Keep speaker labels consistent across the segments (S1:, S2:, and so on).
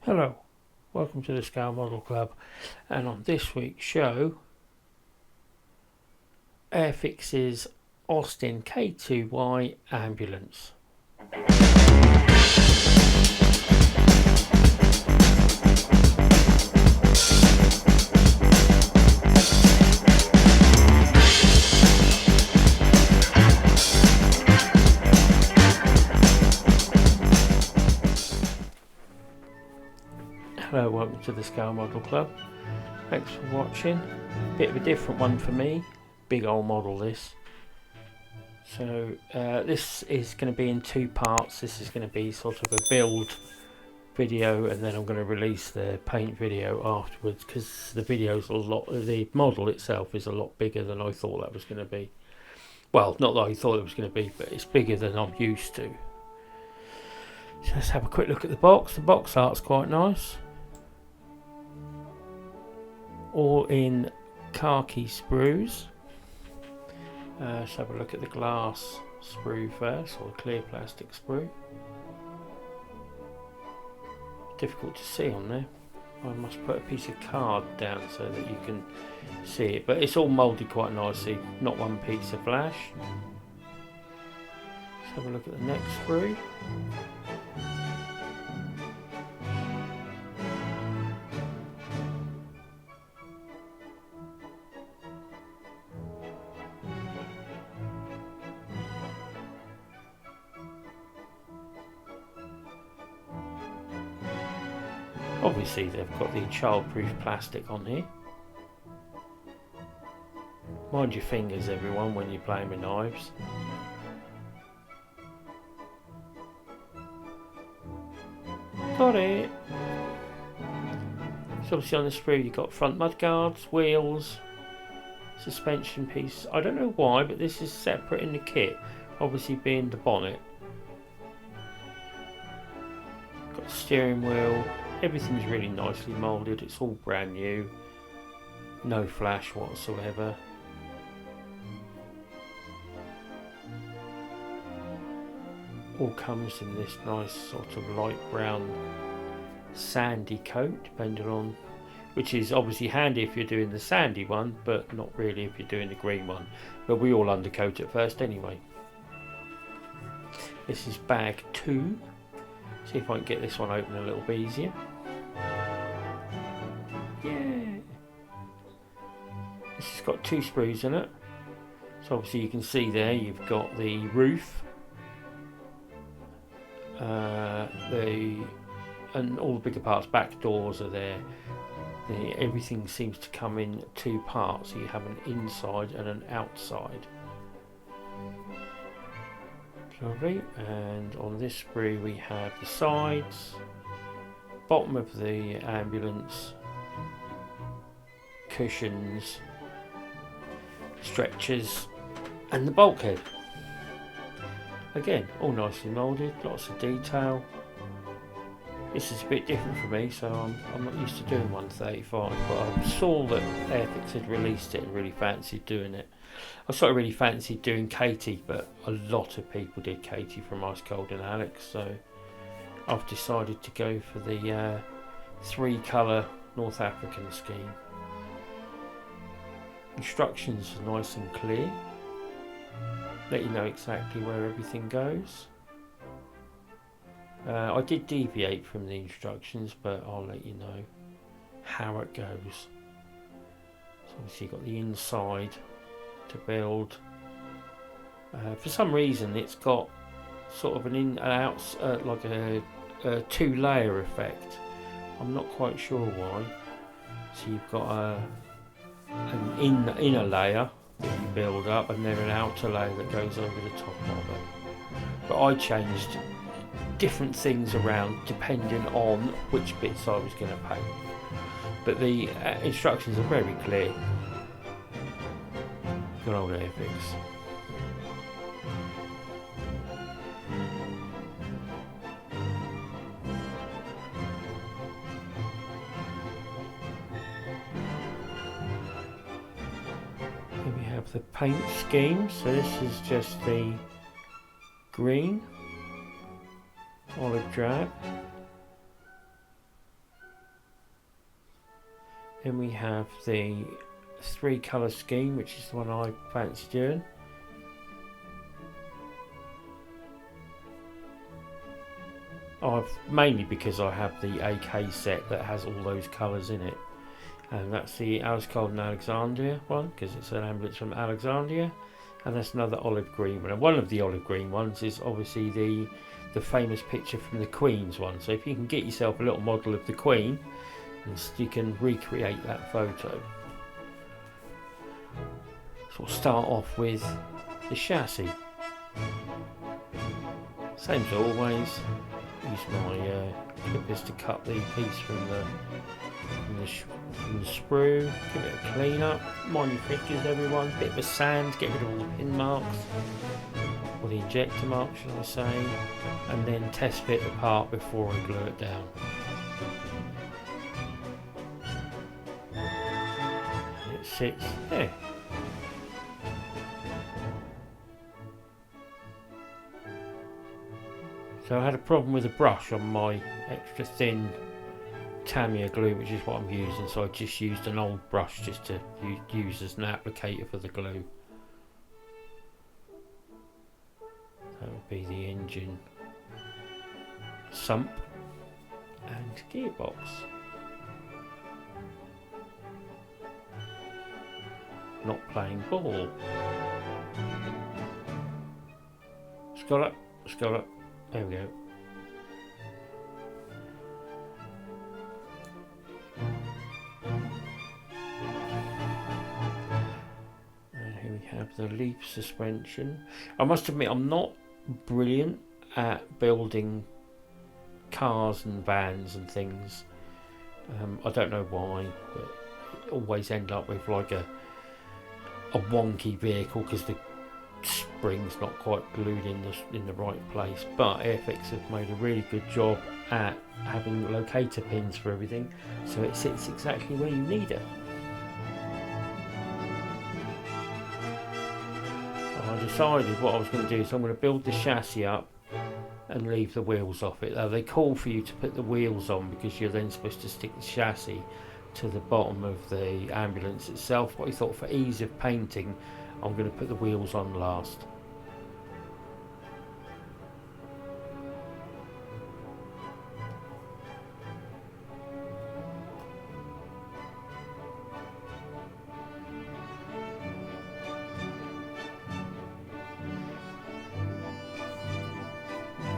S1: Hello, welcome to the Scale Model Club, and on this week's show, Airfix'S Austin K2Y ambulance. Hello, welcome to the Scale Model Club. Thanks for watching. Bit of a different one for me. Big old model this. So this is going to be in two parts. This is going to be sort of a build video, and then I'm going to release the paint video afterwards, because the video's the model itself is a lot bigger than I thought that was going to be. Well, not that I thought it was going to be, but it's bigger than I'm used to. So let's have a quick look at the box. The box art's quite nice. All in khaki sprues. Let's have a look at the glass sprue first, or the clear plastic sprue. Difficult to see on there. I must put a piece of card down so that you can see it, but it's all moulded quite nicely, not one piece of flash. Let's have a look at the next sprue. Obviously they've got the childproof plastic on here. Mind your fingers, everyone, when you're playing with knives. Got it! So obviously on the sprue you've got front mud guards, wheels, suspension piece. I don't know why, but this is separate in the kit, obviously being the bonnet. Got the steering wheel. Everything's really nicely moulded, it's all brand new, no flash whatsoever. All comes in this nice sort of light brown sandy coat, depending on, which is obviously handy if you're doing the sandy one, but not really if you're doing the green one. But we all undercoat it first anyway. This is bag 2. See if I can get this one open a little bit easier. Yeah. This has got 2 sprues in it. So obviously you can see there you've got the roof, and all the bigger parts. Back doors are there. Everything seems to come in 2 parts. So you have an inside and an outside. Lovely. And on this sprue we have the sides, bottom of the ambulance, cushions, stretchers, and the bulkhead. Again, all nicely moulded, lots of detail. This is a bit different for me, so I'm not used to doing 135, but I saw that Airfix had released it and really fancied doing it. I sort of really fancied doing Katie, but a lot of people did Katie from Ice Cold and Alex, so I've decided to go for the 3 colour North African scheme. Instructions are nice and clear, let you know exactly where everything goes. I did deviate from the instructions, but I'll let you know how it goes. So obviously you've got the inside to build. For some reason it's got sort of an like a 2-layer effect. I'm not quite sure why. So you've got an inner layer that you build up, and then an outer layer that goes over the top of it. But I changed different things around depending on which bits I was going to paint. But the instructions are very clear. Good old Airfix. Here we have the paint scheme. So this is just the green, olive drab, Then we have the 3-colour scheme, which is the one I fancy doing. Mainly because I have the AK set that has all those colours in it. And that's the Alice Golden Alexandria one, because it's an ambulance from Alexandria. And that's another olive green one. And one of the olive green ones is obviously the famous picture from the Queen's one. So if you can get yourself a little model of the Queen, and you can recreate that photo. So we'll start off with the chassis. Same as always. Use my clippers to cut the piece from the sprue. Give it a clean up. Mind your fixtures, everyone. Bit of a sand. Get rid of all the pin marks, or the injector marks, should I say. And then test fit the part before I glue it down. And it sits there. So I had a problem with the brush on my extra thin Tamiya glue, which is what I'm using, so I just used an old brush just to use as an applicator for the glue. That would be the engine, sump and gearbox. Not playing ball. Scallop, scallop. There we go. And here we have the leaf suspension. I must admit, I'm not brilliant at building cars and vans and things. I don't know why, but it always end up with like a wonky vehicle because the spring's not quite glued in the right place. But Airfix's have made a really good job at having locator pins for everything, so it sits exactly where you need it. So I decided what I was going to do is I'm going to build the chassis up and leave the wheels off it. Now they call for you to put the wheels on because you're then supposed to stick the chassis to the bottom of the ambulance itself, but I thought for ease of painting I'm going to put the wheels on last.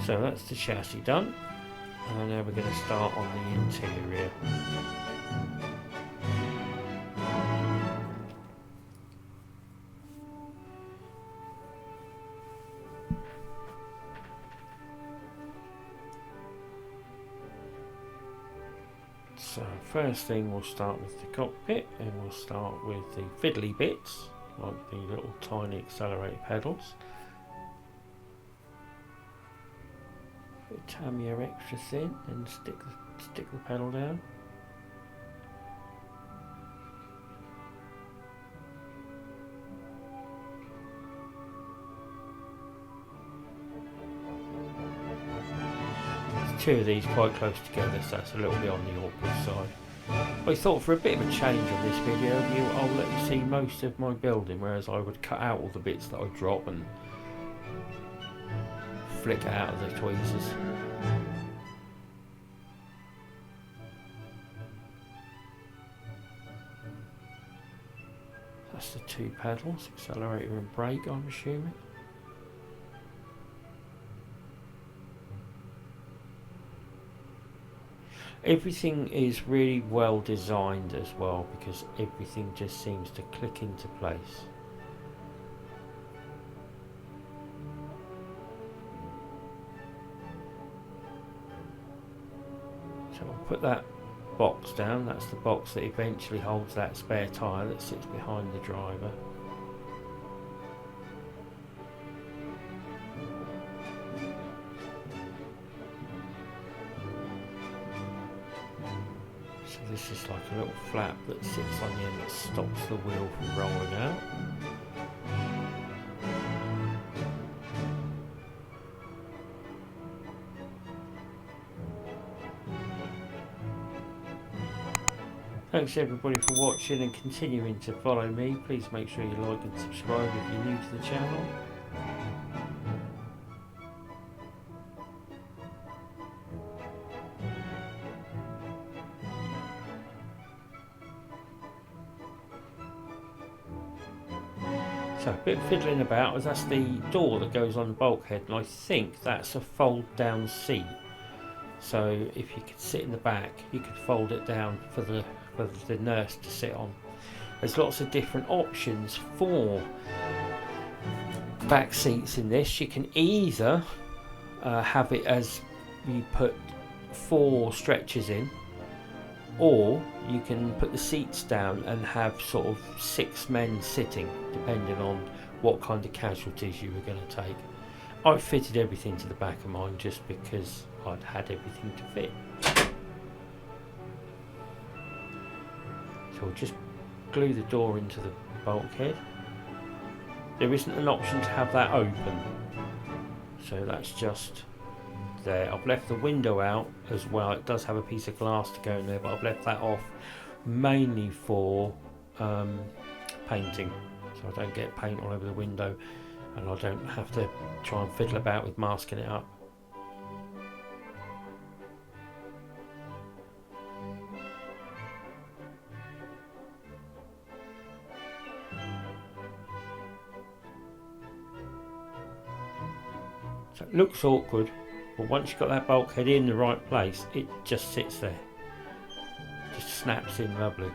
S1: So that's the chassis done, and now we're going to start on the interior. So first thing, we'll start with the cockpit, and we'll start with the fiddly bits, like the little tiny accelerator pedals. Put Tamiya extra thin and stick the pedal down. Two of these quite close together, so that's a little bit on the awkward side. I thought for a bit of a change on this video, I'll let you see most of my building, whereas I would cut out all the bits that I drop and flick out of the tweezers. That's the two pedals, accelerator and brake, I'm assuming. Everything is really well designed as well, because everything just seems to click into place. So I'll put that box down. That's the box that eventually holds that spare tyre that sits behind the driver. So this is like a little flap that sits on the end that stops the wheel from rolling out. Thanks everybody for watching and continuing to follow me. Please make sure you like and subscribe if you're new to the channel. So a bit of fiddling about, as that's the door that goes on the bulkhead, and I think that's a fold down seat. So if you could sit in the back, you could fold it down for the nurse to sit on. There's lots of different options for back seats in this. You can either have it as you put 4 stretchers in, or you can put the seats down and have sort of 6 men sitting, depending on what kind of casualties you were going to take. I fitted everything to the back of mine just because I'd had everything to fit. So we'll just glue the door into the bulkhead. There isn't an option to have that open, so that's just there. I've left the window out as well. It does have a piece of glass to go in there, but I've left that off mainly for painting, so I don't get paint all over the window and I don't have to try and fiddle about with masking it up. So it looks awkward, but once you've got that bulkhead in the right place, it just sits there. Just snaps in lovely.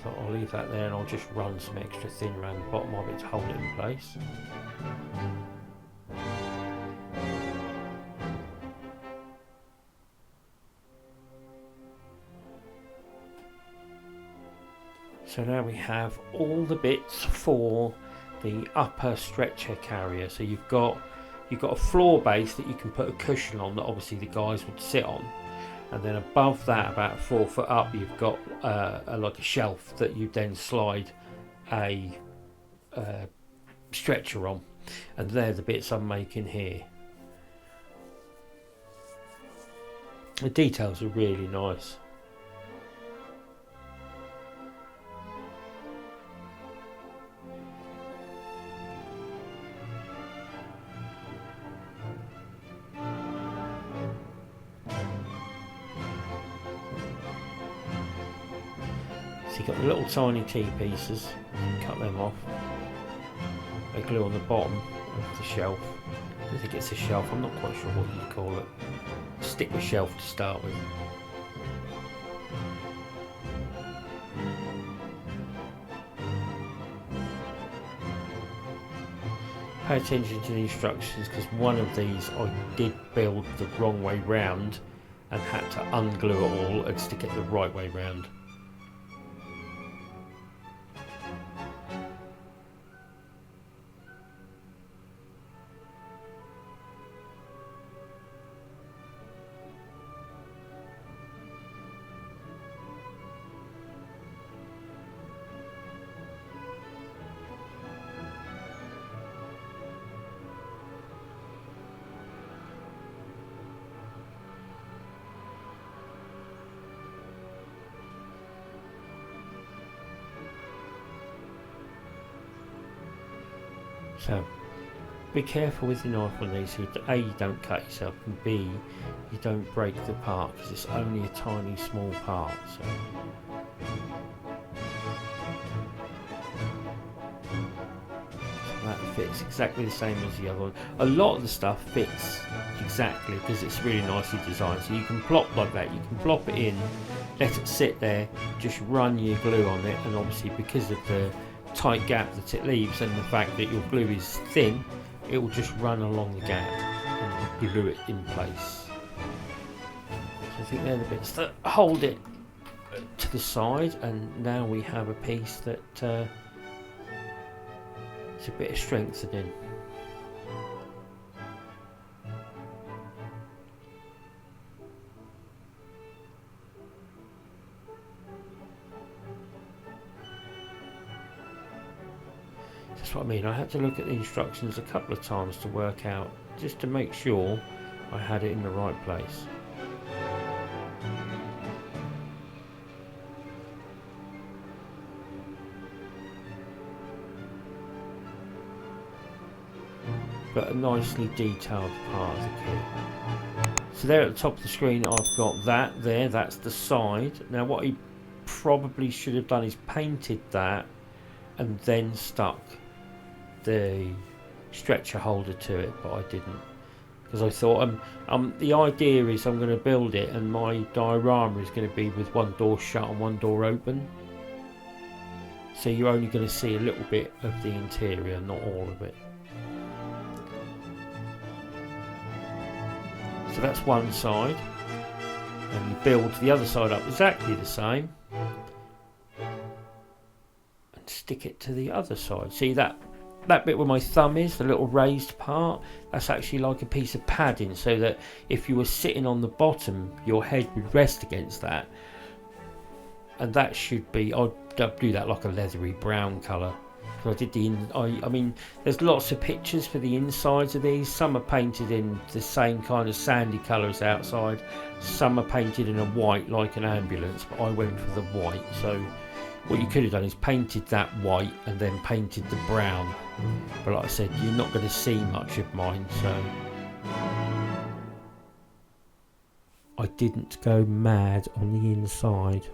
S1: So I'll leave that there and I'll just run some extra thin around the bottom of it to hold it in place. So now we have all the bits for the upper stretcher carrier. So you've got a floor base that you can put a cushion on that obviously the guys would sit on, and then above that, about 4 foot up, you've got like a shelf that you then slide a stretcher on, and they're the bits I'm making here. The details are really nice. So you've got the little tiny T-pieces, cut them off. They glue on the bottom of the shelf. I don't think it's a shelf, I'm not quite sure what you'd call it. Stick with shelf to start with. Pay attention to the instructions, because one of these I did build the wrong way round and had to unglue it all and stick it the right way round. So be careful with your knife on these, so A, you don't cut yourself, and B, you don't break the part, because it's only a tiny small part. So that fits exactly the same as the other one. A lot of the stuff fits exactly because it's really nicely designed, so you can plop like that, you can plop it in, let it sit there, just run your glue on it, and obviously because of the tight gap that it leaves and the fact that your glue is thin, it will just run along the gap and glue it in place. So I think they're the bits that hold it to the side, and now we have a piece that is a bit of strengthening. That's what I mean. I had to look at the instructions a couple of times to work out, just to make sure I had it in the right place. but a nicely detailed part of the kit. So there at the top of the screen I've got that there, that's the side. Now what I probably should have done is painted that and then stuck the stretcher holder to it, but I didn't, because I thought the idea is I'm going to build it and my diorama is going to be with one door shut and one door open, so you're only going to see a little bit of the interior, not all of it. So that's one side, and you build the other side up exactly the same and stick it to the other side. See that bit where my thumb is, the little raised part, that's actually like a piece of padding, so that if you were sitting on the bottom your head would rest against that, and that should be, I'll do that like a leathery brown colour. I did I mean there's lots of pictures for the insides of these. Some are painted in the same kind of sandy colour as outside, some are painted in a white like an ambulance, but I went for the white. So what you could have done is painted that white and then painted the brown, but like I said, you're not going to see much of mine, so I didn't go mad on the inside.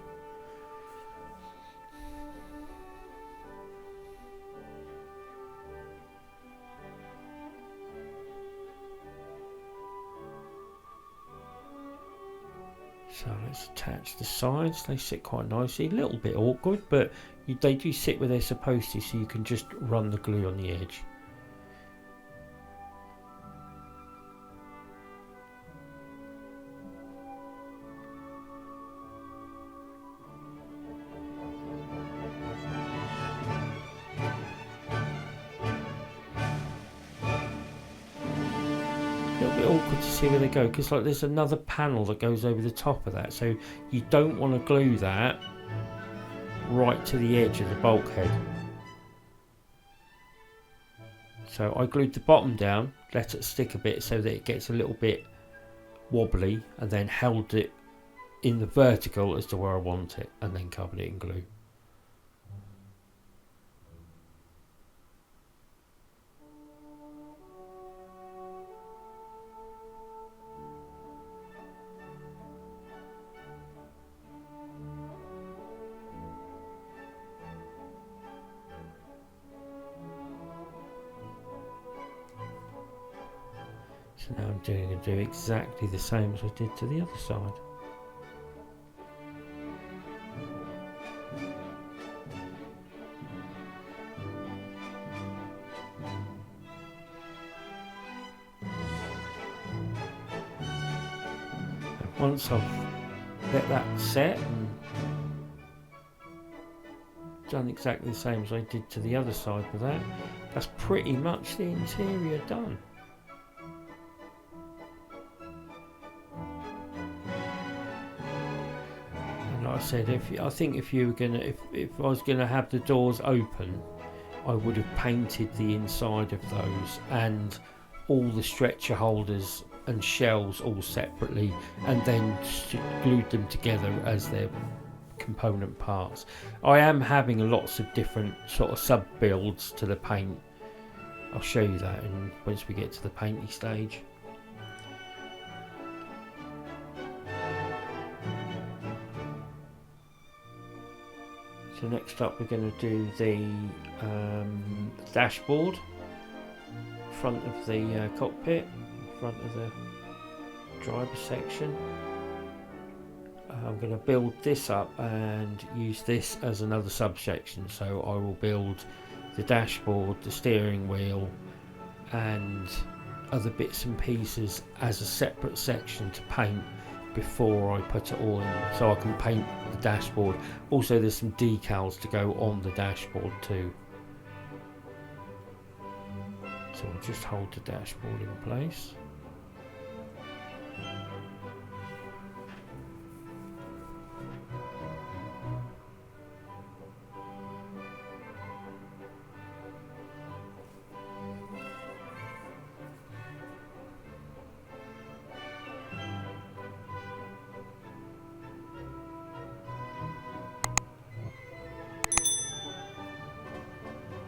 S1: So let's attach the sides. They sit quite nicely, a little bit awkward, but they do sit where they're supposed to, so you can just run the glue on the edge. Awkward to see where they go, because like there's another panel that goes over the top of that, so you don't want to glue that right to the edge of the bulkhead. So I glued the bottom down, let it stick a bit so that it gets a little bit wobbly, and then held it in the vertical as to where I want it, and then covered it in glue. So now I'm going to do exactly the same as I did to the other side. And once I've let that set and done exactly the same as I did to the other side with that, that's pretty much the interior done. I said, I think if you were gonna, if I was gonna have the doors open, I would have painted the inside of those and all the stretcher holders and shells all separately, and then glued them together as their component parts. I am having lots of different sort of sub builds to the paint. I'll show you that once we get to the painting stage. So next up we're going to do the dashboard, front of the cockpit, front of the driver section. I'm going to build this up and use this as another subsection, so I will build the dashboard, the steering wheel and other bits and pieces as a separate section to paint before I put it all in, so I can paint the dashboard. Also there's some decals to go on the dashboard too. So I'll just hold the dashboard in place.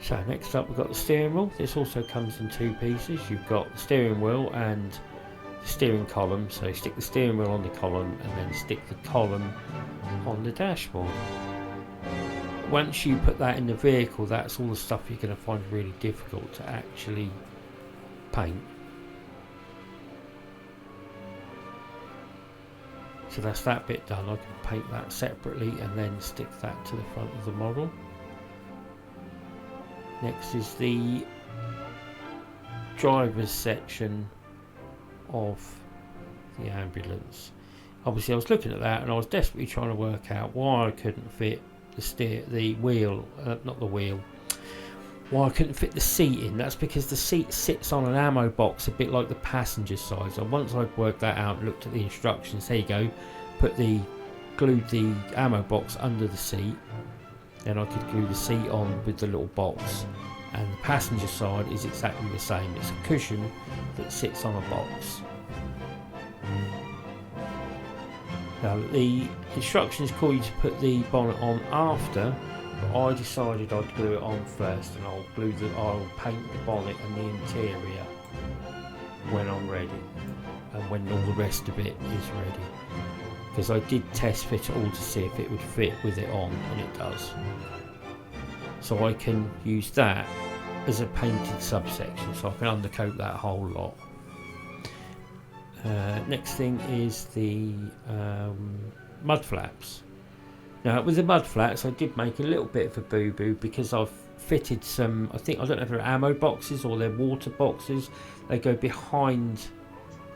S1: So next up we've got the steering wheel. This also comes in two pieces. You've got the steering wheel and the steering column. So you stick the steering wheel on the column and then stick the column on the dashboard. Once you put that in the vehicle, that's all the stuff you're going to find really difficult to actually paint. So that's that bit done. I can paint that separately and then stick that to the front of the model. Next is the driver's section of the ambulance. Obviously I was looking at that and I was desperately trying to work out why I couldn't fit the wheel, why I couldn't fit the seat in. That's because the seat sits on an ammo box, a bit like the passenger side. So once I'd worked that out and looked at the instructions, there you go, glued the ammo box under the seat, then I could glue the seat on with the little box. And the passenger side is exactly the same. It's a cushion that sits on a box. Now the instructions call you to put the bonnet on after, but I decided I'd glue it on first, and I'll paint the bonnet and the interior when I'm ready, and when all the rest of it is ready. Because I did test fit it all to see if it would fit with it on, and it does. So I can use that as a painted subsection, so I can undercoat that whole lot. Next thing is the mud flaps. Now with the mud flaps I did make a little bit of a boo-boo because I've fitted some, I don't know if they're ammo boxes or they're water boxes. They go behind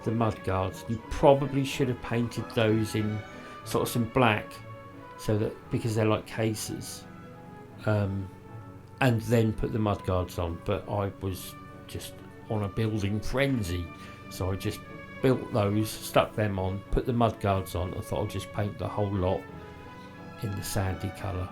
S1: the mud guards. You probably should have painted those in sort of some black, so that, because they're like cases, and then put the mud guards on, but I was just on a building frenzy, so I just built those, stuck them on, put the mud guards on. I thought I'd just paint the whole lot in the sandy colour.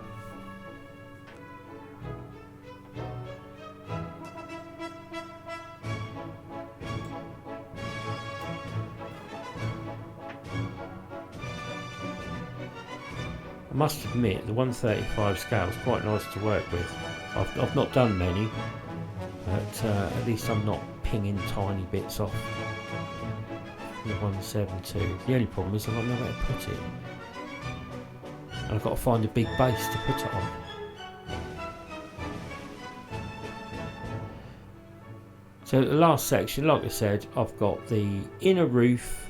S1: I must admit the 135 scale is quite nice to work with. I've not done many, but at least I'm not pinging tiny bits off the 172. The only problem is I've got nowhere to put it, and I've got to find a big base to put it on. So the last section, like I said, I've got the inner roof.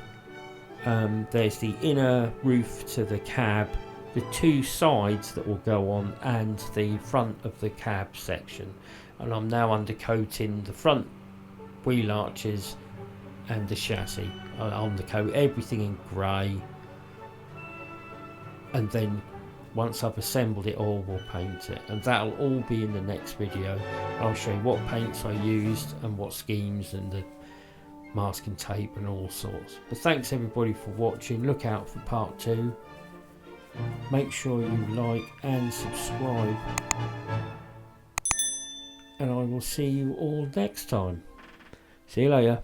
S1: There's the inner roof to the cab, the two sides that will go on, and the front of the cab section. And I'm now undercoating the front wheel arches and the chassis. I undercoat everything in grey, and then once I've assembled it all, we'll paint it, and that'll all be in the next video. I'll show you what paints I used and what schemes and the masking tape and all sorts. But thanks everybody for watching. Look out for part 2. Make sure you like and subscribe, and I will see you all next time. See you later.